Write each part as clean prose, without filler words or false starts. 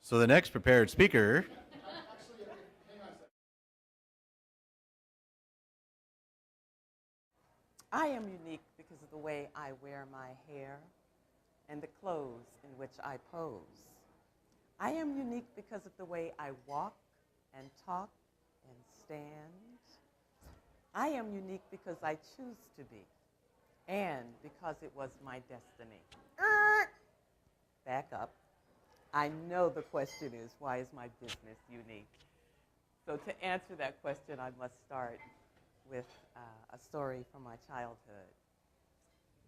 So the next prepared speaker. I am unique because of the way I wear my hair and the clothes in which I pose. I am unique because of the way I walk and talk and stand. I am unique because I choose to be and because it was my destiny. Back up. I know the question is, why is my business unique? So to answer that question, I must start with a story from my childhood.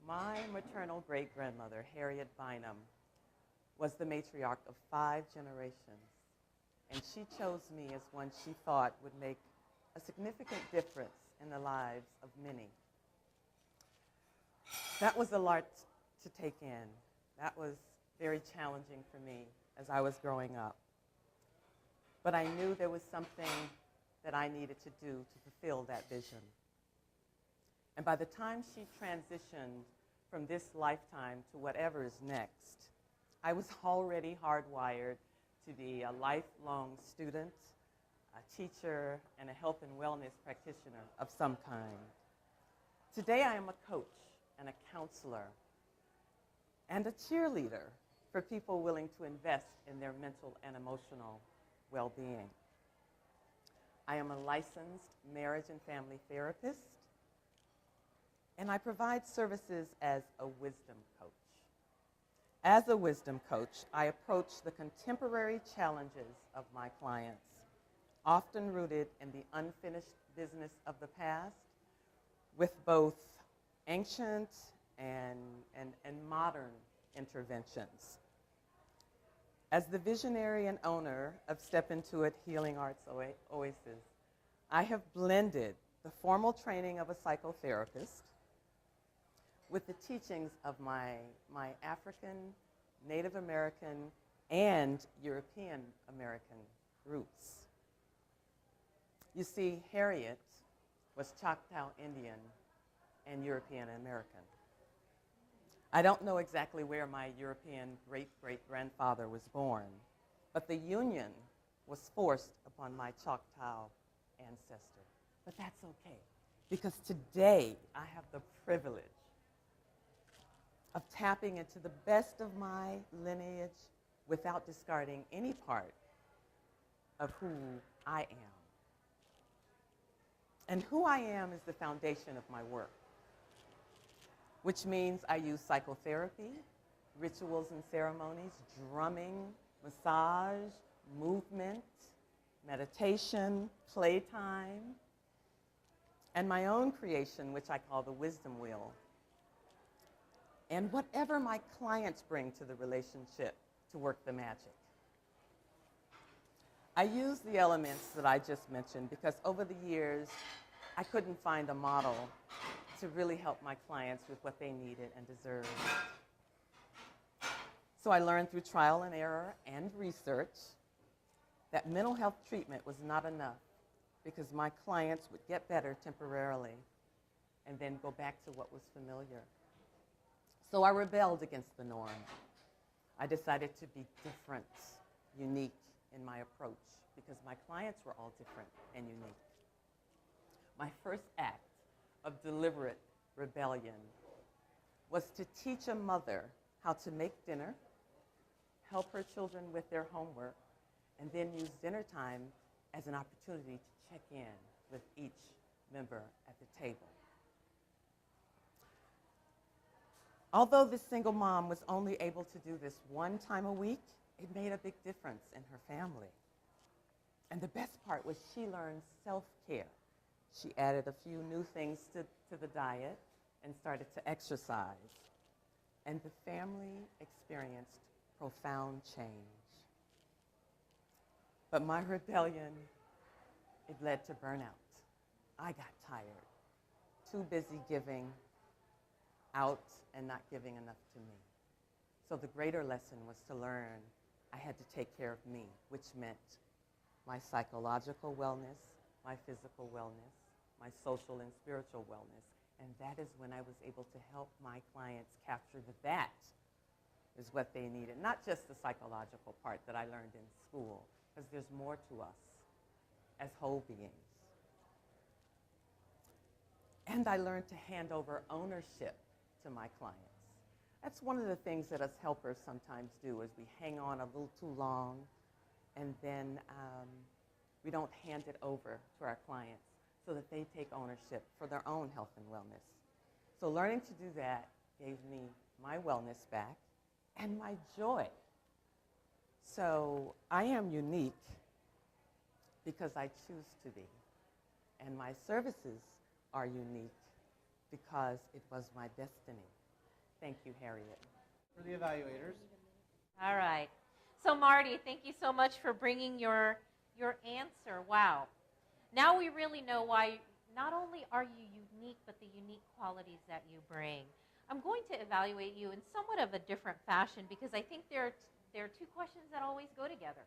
My maternal great-grandmother, Harriet Bynum, was the matriarch of 5 generations, and she chose me as one she thought would make a significant difference in the lives of many. That was a lot to take in. That was very challenging for me as I was growing up. But I knew there was something that I needed to do to fulfill that vision. And by the time she transitioned from this lifetime to whatever is next, I was already hardwired to be a lifelong student, a teacher, and a health and wellness practitioner of some kind. Today I am a coach and a counselor and a cheerleader for people willing to invest in their mental and emotional well-being. I am a licensed marriage and family therapist, and I provide services as a wisdom coach. As a wisdom coach, I approach the contemporary challenges of my clients, often rooted in the unfinished business of the past, with both ancient and modern interventions. As the visionary and owner of Step Into It Healing Arts Oasis, I have blended the formal training of a psychotherapist with the teachings of my African, Native American, and European American roots. You see, Harriet was Choctaw Indian and European American. I don't know exactly where my European great-great-grandfather was born, but the union was forced upon my Choctaw ancestor. But that's okay, because today I have the privilege of tapping into the best of my lineage without discarding any part of who I am. And who I am is the foundation of my work, which means I use psychotherapy, rituals and ceremonies, drumming, massage, movement, meditation, playtime, and my own creation, which I call the wisdom wheel, and whatever my clients bring to the relationship to work the magic. I use the elements that I just mentioned because over the years, I couldn't find a model to really help my clients with what they needed and deserved. So I learned through trial and error and research that mental health treatment was not enough because my clients would get better temporarily and then go back to what was familiar. So I rebelled against the norm. I decided to be different, unique in my approach because my clients were all different and unique. My first act of deliberate rebellion was to teach a mother how to make dinner, help her children with their homework, and then use dinner time as an opportunity to check in with each member at the table. Although this single mom was only able to do this one time a week, it made a big difference in her family. And the best part was she learned self-care. She added a few new things to the diet and started to exercise. And the family experienced profound change. But my rebellion, it led to burnout. I got tired, too busy giving out and not giving enough to me. So the greater lesson was to learn I had to take care of me, which meant my psychological wellness, my physical wellness, my social and spiritual wellness. And that is when I was able to help my clients capture that is what they needed, not just the psychological part that I learned in school, because there's more to us as whole beings. And I learned to hand over ownership to my clients. That's one of the things that us helpers sometimes do, is we hang on a little too long, and then we don't hand it over to our clients so that they take ownership for their own health and wellness. So learning to do that gave me my wellness back and my joy. So I am unique because I choose to be. And my services are unique because it was my destiny. Thank you, Harriet. For the evaluators. All right. So Marty, thank you so much for bringing your answer. Wow. Now we really know why not only are you unique, but the unique qualities that you bring. I'm going to evaluate you in somewhat of a different fashion because I think there are two questions that always go together.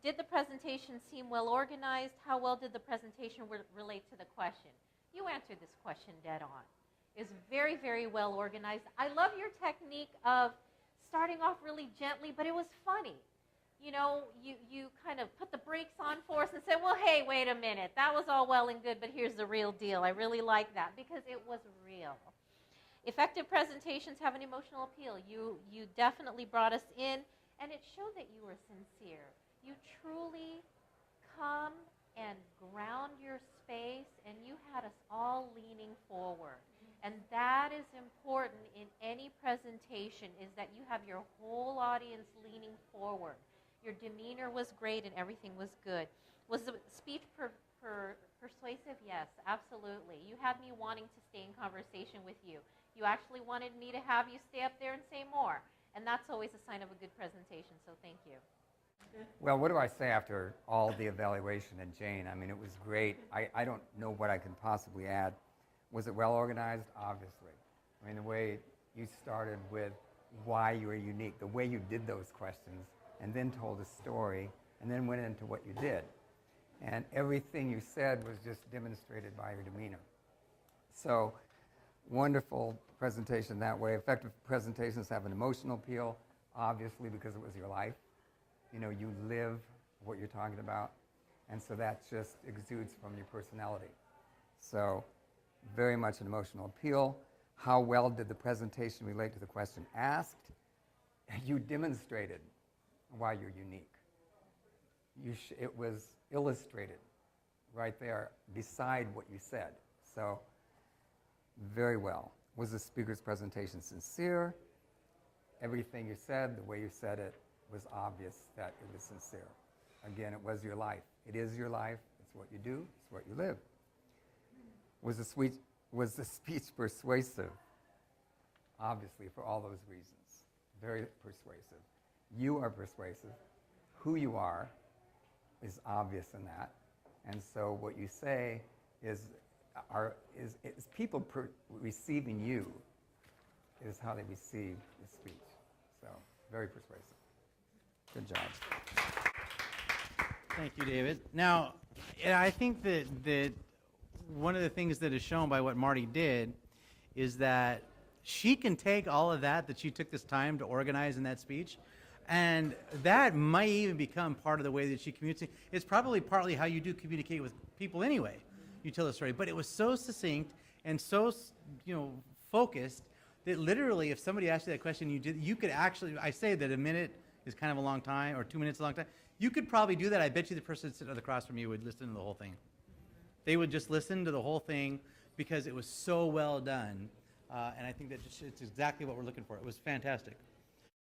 Did the presentation seem well organized? How well did the presentation relate to the question? You answered this question dead on. It's very, very well organized. I love your technique of starting off really gently, but it was funny. You know, you kind of put the brakes on for us and said, well, hey, wait a minute. That was all well and good, but here's the real deal. I really like that because it was real. Effective presentations have an emotional appeal. You definitely brought us in, and it showed that you were sincere. You truly come and ground your space, and you had us all leaning forward. And that is important in any presentation, is that you have your whole audience leaning forward. Your demeanor was great and everything was good. Was the speech persuasive? Yes, absolutely. You had me wanting to stay in conversation with you. You actually wanted me to have you stay up there and say more. And that's always a sign of a good presentation, so thank you. Well, what do I say after all the evaluation? And Jane, I mean, it was great. I don't know what I can possibly add. Was it well organized? Obviously. I mean, the way you started with why you were unique, the way you did those questions, and then told a story, and then went into what you did. And everything you said was just demonstrated by your demeanor. So, wonderful presentation that way. Effective presentations have an emotional appeal, obviously, because it was your life. You know, you live what you're talking about, and so that just exudes from your personality. So, very much an emotional appeal. How well did the presentation relate to the question asked? You demonstrated why you're unique. It was illustrated right there beside what you said. So, very well. Was the speaker's presentation sincere? Everything you said, the way you said it, was obvious that it was sincere. Again, it was your life. It is your life. It's what you do. It's what you live. Was the speech persuasive? Obviously, for all those reasons. Very persuasive. You are persuasive. Who you are is obvious in that. And so what you say is people receiving you is how they receive the speech. So, very persuasive. Good job. Thank you, David. Now, I think that one of the things that is shown by what Marty did is that she can take all of that she took this time to organize in that speech, and that might even become part of the way that she communicates. It's probably partly how you do communicate with people anyway. You tell a story, but it was so succinct and so, focused that literally, if somebody asked you that question, you could actually. I say that a minute is kind of a long time, or 2 minutes is a long time. You could probably do that. I bet you the person sitting across from you would listen to the whole thing. They would just listen to the whole thing because it was so well done, and I think that it's exactly what we're looking for. It was fantastic.